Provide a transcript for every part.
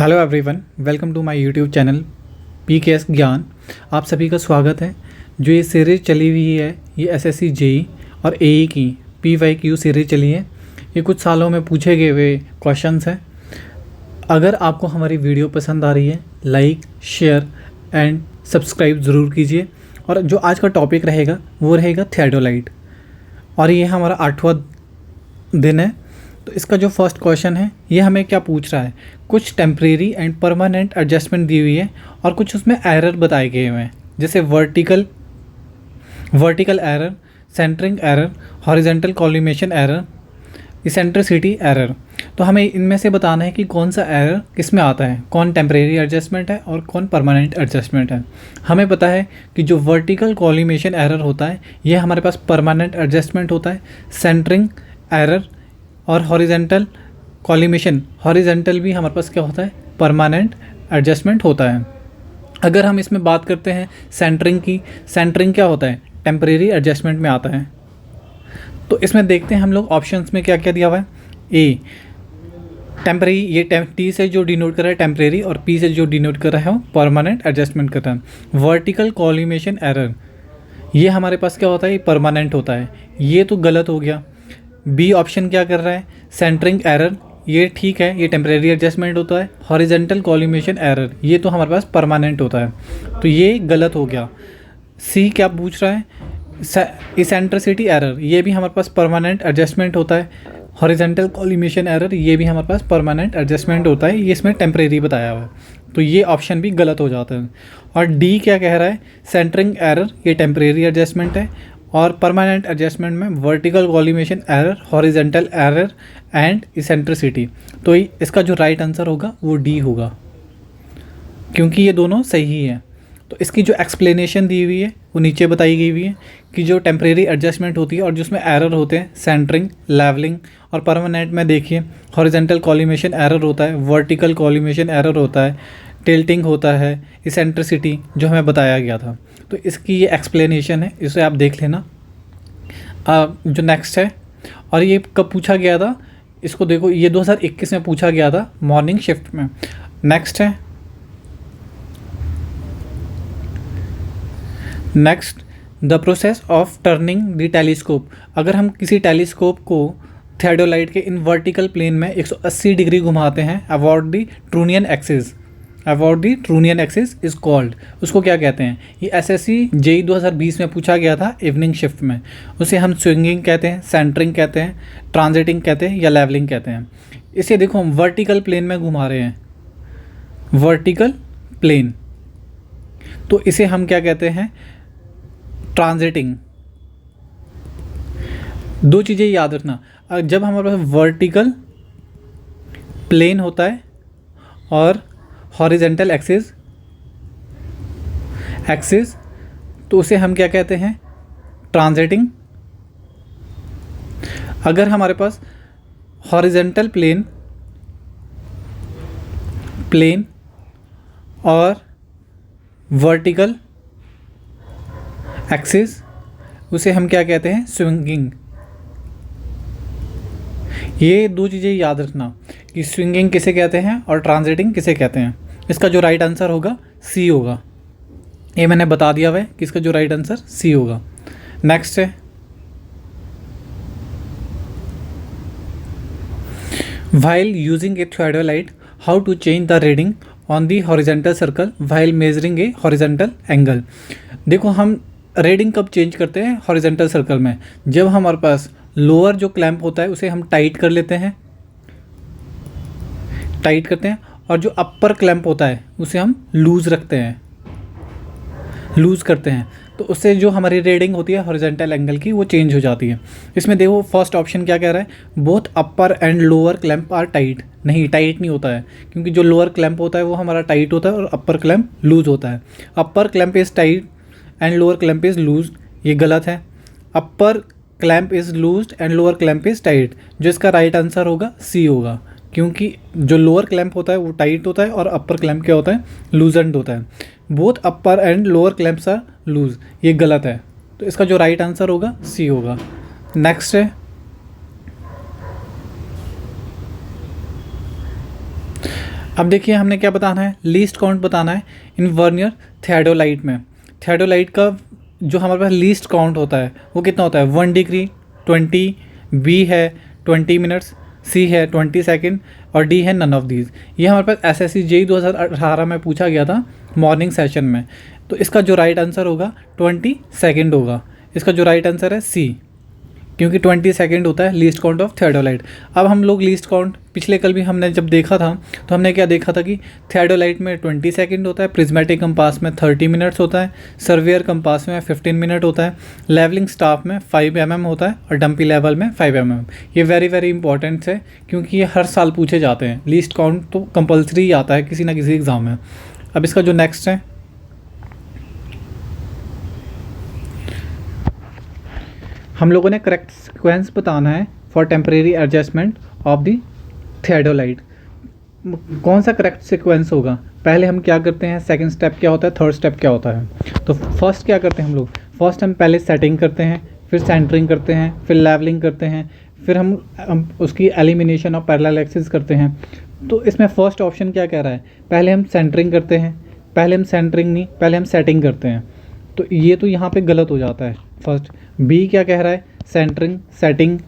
Hello everyone, welcome to my YouTube channel PKS Gyan. आप सभी का स्वागत है। जो ये सीरीज़ चली हुई है ये एसएससी जेई और एई की पीवाईक्यू सीरीज़ चली है। ये कुछ सालों में पूछे गए हुए क्वेश्चंस हैं। अगर आपको हमारी वीडियो पसंद आ रही है, लाइक, शेयर एंड सब्सक्राइब ज़रूर कीजिए। और जो आज का टॉपिक रहेगा वो रहेगा थियोडोलाइट, और ये हमारा 8वां दिन है। तो इसका जो फर्स्ट क्वेश्चन है ये हमें क्या पूछ रहा है, कुछ टेम्परेरी एंड परमानेंट एडजस्टमेंट दी हुई है और कुछ उसमें एरर बताए गए हुए हैं, जैसे vertical error, centering error, horizontal collimation error, eccentricity error. तो हमें इनमें से बताना है कि कौन सा एरर किस में आता है, कौन टेम्परेरी एडजस्टमेंट है और कौन परमानेंट एडजस्टमेंट है। हमें पता है कि जो वर्टिकल कॉलिमेशन एरर होता है ये हमारे पास परमानेंट एडजस्टमेंट होता है। सेंटरिंग एरर और हॉरिजेंटल कॉलिमेशन, हॉरिजेंटल भी हमारे पास क्या होता है, परमानेंट एडजस्टमेंट होता है। अगर हम इसमें बात करते हैं सेंटरिंग की, सेंटरिंग क्या होता है, टेम्परेरी एडजस्टमेंट में आता है। तो इसमें देखते हैं हम लोग ऑप्शंस में क्या क्या दिया हुआ है। ए टेम्परेरी, ये टी से जो डिनोट कर रहा है टेम्परेरी और पी से जो डिनोट कर रहा है वो परमानेंट एडजस्टमेंट कर रहा है। वर्टिकल कॉलिमेशन एरर, ये हमारे पास क्या होता है, ये परमानेंट होता है। ये तो गलत हो गया। बी ऑप्शन क्या कर रहा है, सेंटरिंग एरर, ये ठीक है, ये टेम्परेरी एडजस्टमेंट होता है। हॉरिजेंटल कॉलिमेशन एरर, ये तो हमारे पास परमानेंट होता है, तो ये गलत हो गया। सी क्या पूछ रहा है, इसेंट्रिसिटी एरर, ये भी हमारे पास परमानेंट एडजस्टमेंट होता है। हॉरिजेंटल कॉलिमेशन एरर, ये भी हमारे पास परमानेंट एडजस्टमेंट होता है, ये इसमें टेम्परेरी बताया हुआ है, तो ये ऑप्शन भी गलत हो जाता है। और डी क्या कह रहा है, सेंटरिंग एरर, ये टेम्परेरी एडजस्टमेंट है और परमानेंट एडजस्टमेंट में vertical collimation error, horizontal error and eccentricity. तो इसका जो राइट आंसर होगा वो डी होगा, क्योंकि ये दोनों सही है। तो इसकी जो एक्सप्लेनेशन दी हुई है वो नीचे बताई गई हुई है कि जो टेम्परेरी एडजस्टमेंट होती है और जिसमें एरर होते हैं सेंटरिंग, लेवलिंग, और परमानेंट में देखिए हॉरिजेंटल कॉलिमेशन एरर होता है, वर्टिकल कॉलिमेशन एरर होता है, टिल्टिंग होता है, इसेंट्रिसिटी जो हमें बताया गया था। तो इसकी ये एक्सप्लेनेशन है, इसे आप देख लेना। जो नेक्स्ट है, और ये कब पूछा गया था, इसको देखो, ये 2021 में पूछा गया था मॉर्निंग शिफ्ट में। नेक्स्ट है, next the process of turning the telescope. अगर हम किसी टेलीस्कोप को थियोडोलाइट के इन वर्टिकल प्लेन में 180 डिग्री घुमाते हैं about the trunnion axis, about the trunnion axis is called, उसको क्या कहते हैं। ये एसएससी जेई 2020 में पूछा गया था इवनिंग शिफ्ट में। उसे हम स्विंगिंग कहते हैं, सेंटरिंग कहते हैं, ट्रांजिटिंग कहते हैं या लेवलिंग कहते हैं। इसे देखो हम वर्टिकल प्लेन में घुमा रहे हैं, वर्टिकल प्लेन, तो इसे हम क्या कहते हैं, ट्रांजिटिंग। दो चीज़ें याद रखना, जब हमारे पास वर्टिकल प्लेन होता है और हॉरिजेंटल एक्सिस, तो उसे हम क्या कहते हैं, ट्रांजिटिंग। अगर हमारे पास हॉरिजेंटल प्लेन और वर्टिकल एक्सिस, उसे हम क्या कहते हैं, स्विंगिंग। ये दो चीज़ें याद रखना कि स्विंगिंग किसे कहते हैं और ट्रांजिटिंग किसे कहते हैं। इसका जो राइट आंसर होगा सी होगा, ये मैंने बता दिया हुआ है कि इसका जो राइट आंसर सी होगा। नेक्स्ट है, while using a theodolite how to change the reading on the horizontal circle while measuring a horizontal angle. देखो हम रीडिंग कब चेंज करते हैं हॉरिजेंटल सर्कल में, जब हमारे पास लोअर जो क्लैंप होता है उसे हम टाइट कर लेते हैं, और जो अपर क्लैंप होता है उसे हम लूज़ करते हैं, तो उससे जो हमारी रीडिंग होती है हॉरिजेंटल एंगल की वो चेंज हो जाती है। इसमें देखो फर्स्ट ऑप्शन क्या कह रहा है, both upper and lower clamp are tight. नहीं, टाइट नहीं होता है, क्योंकि जो लोअर क्लैंप होता है वो हमारा टाइट होता है और अपर क्लैंप लूज़ होता है। Upper clamp is tight and lower clamp is loose, ये गलत है। Upper clamp is loosed and lower clamp is tight, जो इसका राइट आंसर होगा सी होगा, क्योंकि जो लोअर क्लैंप होता है वो टाइट होता है और अपर क्लैंप क्या होता है, लूजेंड होता है। Both upper and lower clamps are loose, ये गलत है, तो इसका जो राइट आंसर होगा सी होगा। नेक्स्ट है, अब देखिए हमने क्या बताना है, लीस्ट काउंट बताना है इन वर्नियर थियोडोलाइट में। थियोडोलाइट का जो हमारे पास लीस्ट काउंट होता है वो कितना होता है, 1 डिग्री 20, बी है 20 मिनट्स, सी है 20 सेकेंड और डी है नन ऑफ दीज। ये हमारे पास एसएससी जेईई 2018 में पूछा गया था मॉर्निंग सेशन में। तो इसका जो राइट आंसर होगा 20 सेकेंड होगा। इसका जो राइट आंसर है सी, क्योंकि 20 सेकेंड होता है लीस्ट काउंट ऑफ थियोडोलाइट। अब हम लोग लीस्ट काउंट पिछले कल भी हमने जब देखा था तो हमने क्या देखा था कि थियोडोलाइट में 20 सेकेंड होता है, प्रिज्मेटिक कंपास में 30 मिनट्स होता है, सर्वेयर कंपास में 15 मिनट होता है, लेवलिंग स्टाफ में 5 mm होता है और डंपी लेवल में 5 mm। ये वेरी वेरी इंपॉर्टेंट है क्योंकि ये हर साल पूछे जाते हैं। लीस्ट काउंट तो कंपल्सरी आता है किसी ना किसी एग्ज़ाम में। अब इसका जो नेक्स्ट है, हम लोगों ने करेक्ट सीक्वेंस बताना है for temporary adjustment of the theodolite. कौन सा करेक्ट सीक्वेंस होगा, पहले हम क्या करते हैं, सेकंड स्टेप क्या होता है, थर्ड स्टेप क्या होता है। तो फर्स्ट क्या करते हैं हम लोग, फर्स्ट हम पहले सेटिंग करते हैं, फिर सेंटरिंग करते हैं, फिर लेवलिंग करते हैं, फिर हम उसकी एलिमिनेशन ऑफ पैरेलल एक्सिस करते हैं। तो इसमें फर्स्ट ऑप्शन क्या कह रहा है, पहले हम सेंटरिंग करते हैं, पहले हम सेंटरिंग नहीं, पहले हम सेटिंग करते हैं। तो ये तो यहाँ पे गलत हो जाता है। फर्स्ट बी क्या कह रहा है, centering, setting,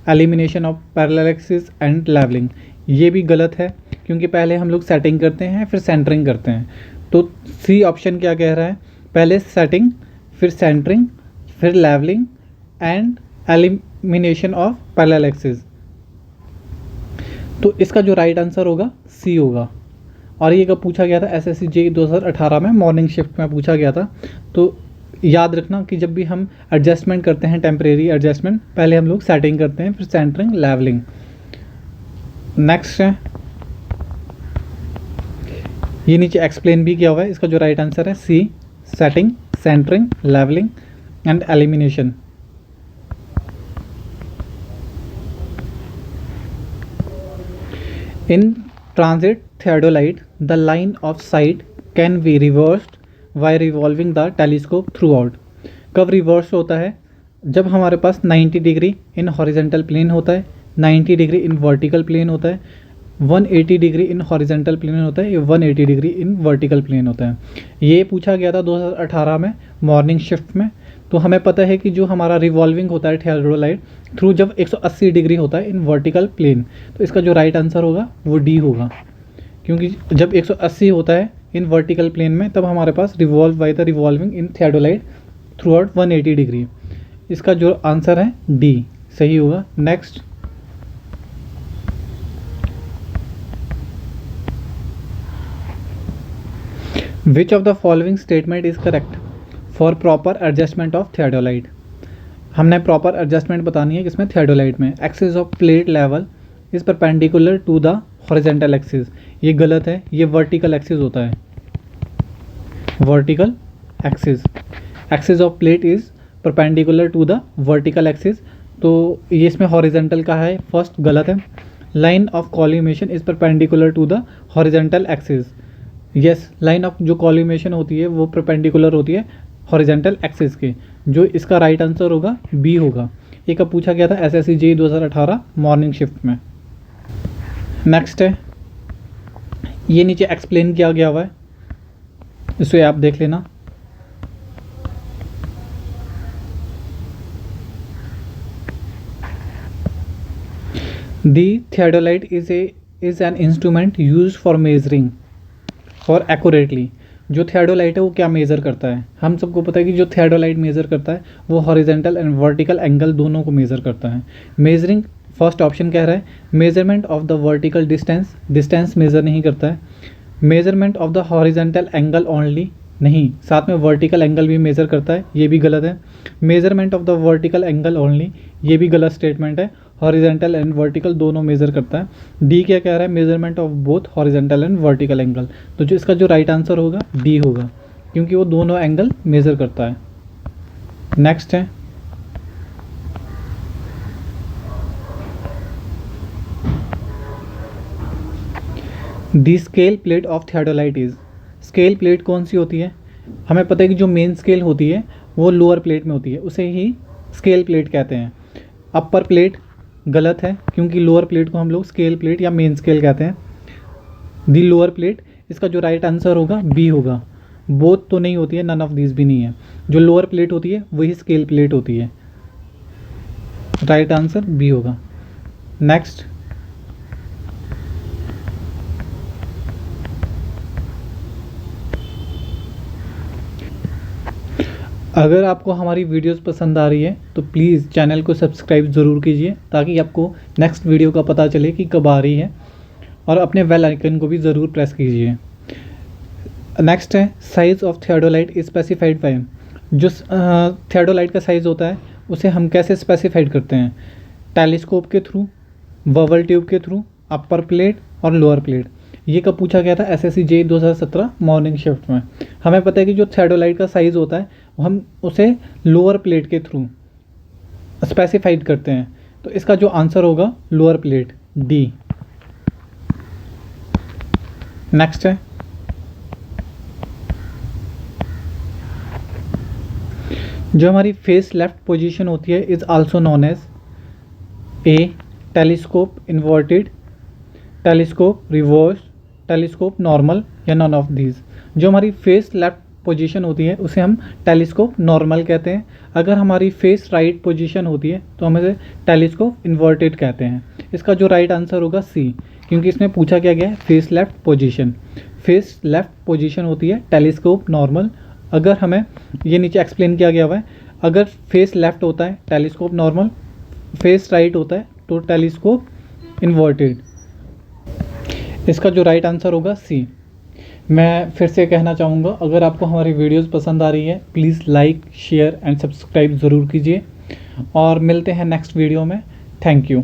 elimination of parallel axis and levelling. ये भी गलत है क्योंकि पहले हम लोग सेटिंग करते हैं फिर सेंटरिंग करते हैं। तो सी ऑप्शन क्या कह रहा है, पहले सेटिंग फिर सेंटरिंग फिर levelling and elimination of parallel axis. तो इसका जो राइट आंसर होगा सी होगा। और ये कब पूछा गया था, एसएससी जेईई 2018 में मॉर्निंग शिफ्ट में पूछा गया था। तो याद रखना कि जब भी हम एडजस्टमेंट करते हैं, टेम्परेरी एडजस्टमेंट, पहले हम लोग सेटिंग करते हैं फिर सेंटरिंग, लेवलिंग। नेक्स्ट है, ये नीचे एक्सप्लेन भी किया हुआ है। इसका जो राइट आंसर है C, setting, centring, levelling and elimination. In transit theodolite the line of sight can be reversed by revolving the telescope throughout. कब रिवर्स होता है, जब हमारे पास 90 डिग्री इन हॉरिजेंटल प्लेन होता है, 90 डिग्री इन वर्टिकल प्लेन होता है, 180 डिग्री इन हॉरिजेंटल प्लेन होता है, या 180 डिग्री इन वर्टिकल प्लेन होता है। ये पूछा गया था 2018 में मॉर्निंग शिफ्ट में। तो हमें पता है कि जो हमारा रिवॉल्विंग होता है थियोडोलाइट थ्रू जब 180 डिग्री होता है इन वर्टिकल प्लेन, तो इसका जो राइट आंसर होगा वो डी होगा। क्योंकि जब 180 होता है इन वर्टिकल प्लेन में तब हमारे पास revolve by the revolving in theodolite throughout 180 degree. इसका जो आंसर है डी सही होगा। Next, which of the following statement is correct for proper adjustment of theodolite. हमने प्रॉपर एडजस्टमेंट बतानी है किसमें, थियोडोलाइट में। Axis of plate level is perpendicular to the horizontal axis. ये गलत है, ये वर्टिकल एक्सिस होता है। Vertical axis, axis of plate is perpendicular to the vertical axis. तो ये इसमें हॉरिजेंटल का है, फर्स्ट गलत है। Line of collimation is perpendicular to the horizontal axis. Yes, line of जो कॉल्यूमेशन होती है वो परपेंडिकुलर होती है हॉरिजेंटल एक्सिस के। जो इसका राइट आंसर होगा बी होगा। ये कब पूछा गया था, एसएससी जेईई 2018 मॉर्निंग शिफ्ट में। नेक्स्ट है, ये नीचे एक्सप्लेन किया गया हुआ है, इसे आप देख लेना। The theodolite is an instrument used for measuring for accurately. जो थियोडोलाइट है वो क्या मेज़र करता है, हम सबको पता है कि जो थियोडोलाइट मेज़र करता है वो हॉरिजेंटल एंड वर्टिकल एंगल दोनों को मेज़र करता है। मेजरिंग, फर्स्ट ऑप्शन कह रहा है measurement of the vertical distance, distance measure नहीं करता है। Measurement of the horizontal angle only, नहीं, साथ में वर्टिकल एंगल भी मेज़र करता है, ये भी गलत है। Measurement of the vertical angle only, ये भी गलत स्टेटमेंट है। हॉरिजेंटल एंड वर्टिकल दोनों मेज़र करता है। डी क्या कह रहा है, measurement of both horizontal and vertical angle. तो जो इसका जो राइट आंसर होगा डी होगा, क्योंकि वो दोनों एंगल मेज़र करता है। नेक्स्ट है, the scale plate of theodolite is. Scale plate कौन सी होती है, हमें पता है कि जो मेन स्केल होती है वो लोअर प्लेट में होती है, उसे ही स्केल प्लेट कहते हैं। अपर प्लेट गलत है, क्योंकि लोअर प्लेट को हम लोग स्केल प्लेट या मेन स्केल कहते हैं। दी लोअर प्लेट, इसका जो राइट आंसर होगा बी होगा। बोथ तो नहीं होती है, नन ऑफ दीज भी नहीं है। जो लोअर प्लेट होती है वही स्केल प्लेट होती है। राइट आंसर बी होगा। नेक्स्ट, अगर आपको हमारी वीडियोस पसंद आ रही है तो प्लीज़ चैनल को सब्सक्राइब ज़रूर कीजिए, ताकि आपको नेक्स्ट वीडियो का पता चले कि कब आ रही है, और अपने बेल आइकन को भी ज़रूर प्रेस कीजिए। नेक्स्ट है size of theodolite specified by. जो थियोडोलाइट का साइज़ होता है उसे हम कैसे स्पेसिफाइड करते हैं? टेलीस्कोप के थ्रू, बबल ट्यूब के थ्रू, अपर प्लेट और लोअर प्लेट। ये कब पूछा गया था? एसएससी जे 2017 मॉर्निंग शिफ्ट में। हमें पता है कि जो थियोडोलाइट का साइज़ होता है हम उसे लोअर प्लेट के थ्रू स्पेसिफाइड करते हैं, तो इसका जो आंसर होगा लोअर प्लेट, डी। नेक्स्ट है, जो हमारी फेस लेफ्ट पोजीशन होती है is also known as a telescope inverted, telescope reverse, telescope normal, या नॉन ऑफ दीज। जो हमारी फेस लेफ्ट पोजीशन होती है उसे हम टेलीस्कोप नॉर्मल कहते हैं। अगर हमारी फेस राइट पोजीशन होती है तो हम इसे टेलीस्कोप इन्वर्टेड कहते हैं। इसका जो राइट आंसर होगा सी, क्योंकि इसमें पूछा क्या गया है? Face left position. Face left position होती है टेलीस्कोप नॉर्मल। अगर हमें ये नीचे एक्सप्लेन किया गया हुआ है, अगर फेस लेफ्ट होता है टेलीस्कोप नॉर्मल, फेस राइट होता है तो टेलीस्कोप इन्वर्टेड। इसका जो राइट आंसर होगा सी। मैं फिर से कहना चाहूँगा, अगर आपको हमारी वीडियोस पसंद आ रही है please like, share and subscribe ज़रूर कीजिए, और मिलते हैं नेक्स्ट वीडियो में। Thank you.